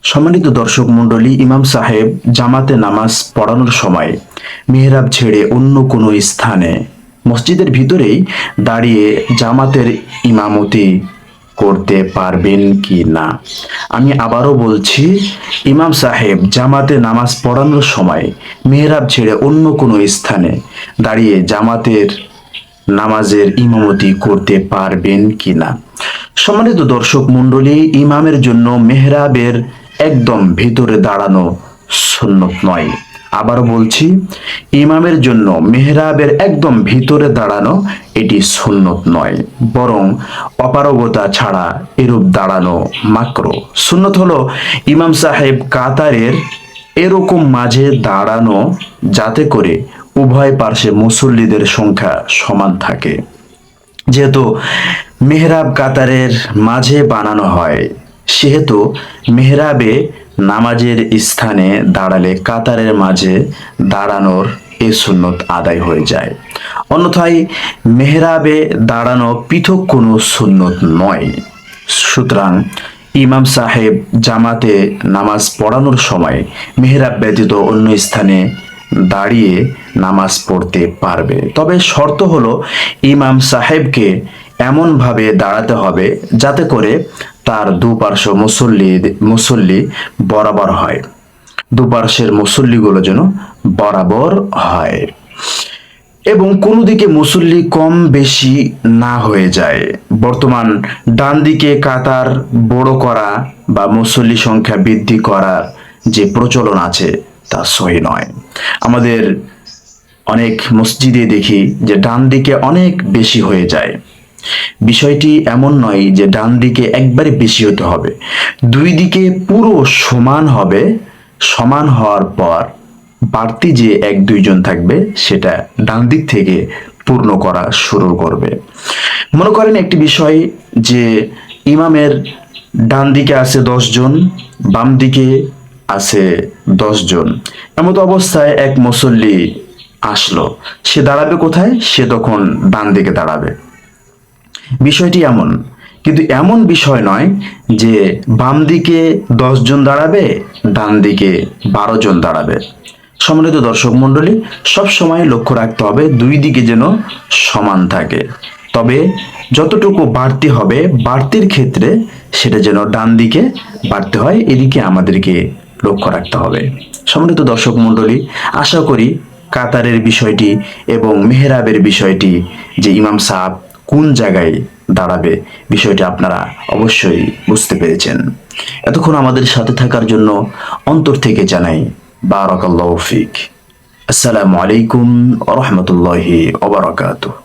সম্মানিত দর্শক মণ্ডলী, ইমাম সাহেব জামাতে নামাজ পড়ানোর সময় মিহরাব ছেড়ে অন্য কোনো স্থানে মসজিদের ভিতরেই দাঁড়িয়ে জামাতের ইমামতি করতে পারবেন কি না? আমি আবারও বলছি, ইমাম সাহেব জামাতে নামাজ পড়ানোর সময় মিহরাব ছেড়ে অন্য কোনো স্থানে দাঁড়িয়ে জামাতের নামাজের ইমামতি করতে পারবেন কি না? সম্মানিত দর্শক মণ্ডলী, ইমামের জন্য মেহরাবের একদম ভিতরে দাঁড়ানো সুন্নত নয়। আবার বলছি, ইমামের জন্য মেহরাবের একদম ভিতরে দাঁড়ানো এটি সুন্নত নয়, বরং অপারগতা ছাড়া এরূপ দাঁড়ানো মাকরু। সুন্নত হলো ইমাম সাহেব কাতারের এরকম মাঝে দাঁড়ানো, যাতে করে উভয় পার্শ্বে মুসল্লিদের সংখ্যা সমান থাকে। যেহেতু মেহরাব কাতারের মাঝে বানানো হয়, সেহেতু মেহরাবে নামাজের স্থানে দাঁড়ালে কাতারের মাঝে দাঁড়ানোর এ সুন্নত আদায় হয়ে যায়। অন্যথায় মেহরাবে দাঁড়ানো পৃথক কোনো সুন্নত নয়। সুতরাং ইমাম সাহেব জামাতে নামাজ পড়ানোর সময় মেহরাব ব্যতীত অন্য স্থানে দাঁড়িয়ে নামাজ পড়তে পারবে। তবে শর্ত হলো, ইমাম সাহেবকে এমনভাবে দাঁড়াতে হবে যাতে করে তার দুপার্শ্ব মুসল্লি বরাবর হয়, দুপার্শ্বের মুসল্লিগুলো যেন বরাবর হয় এবং কোনো দিকে মুসল্লি কম বেশি না হয়ে যায়। বর্তমান ডান দিকে কাতার বড় করা বা মুসল্লি সংখ্যা বৃদ্ধি করার যে প্রচলন আছে তা সহি নয়। আমাদের অনেক মসজিদে দেখি যে ডান দিকে অনেক বেশি হয়ে যায়। বিষয়টি এমন নয় যে ডান দিকে একবারে বেশি হতে হবে, দুই দিকে পুরো সমান হবে। সমান হওয়ার পর বাড়তি যে এক দুইজন থাকবে, সেটা ডান দিক থেকে পূর্ণ করা শুরু করবে। মনে করেন একটি বিষয় যে ইমামের ডান দিকে আছে 10 জন, বাম দিকে আছে 10 জন। এমতো অবস্থায় এক মুসল্লি আসলো, সে দাঁড়াবে কোথায়? সে তখন ডান দিকে দাঁড়াবে। বিষয়টি এমন, কিন্তু এমন বিষয় নয় যে বাম দিকে 10 জন দাঁড়াবে, ডান দিকে 12 জন দাঁড়াবে। সম্মানিত দর্শক মণ্ডলী, সব সময় লক্ষ্য রাখতে হবে দুই দিকে যেন সমান থাকে। তবে যতটুকু বাড়তি হবে, বাড়তির ক্ষেত্রে সেটা যেন ডান দিকে বাড়তে হয়, এদিকে আমাদেরকে লক্ষ্য রাখতে হবে। সম্মানিত দর্শক মণ্ডলী, আশা করি কাতারের বিষয়টি এবং মেহরাবের বিষয়টি, যে ইমাম সাহেব কোন জায়গায় দাঁড়াবে, বিষয়টি আপনারা অবশ্যই বুঝতে পেরেছেন। এতক্ষণ আমাদের সাথে থাকার জন্য অন্তর থেকে জানাই বারাকাল্লাহু ফিক। আসসালামু আলাইকুম ওয়া রাহমাতুল্লাহি ওয়া বারাকাতুহু।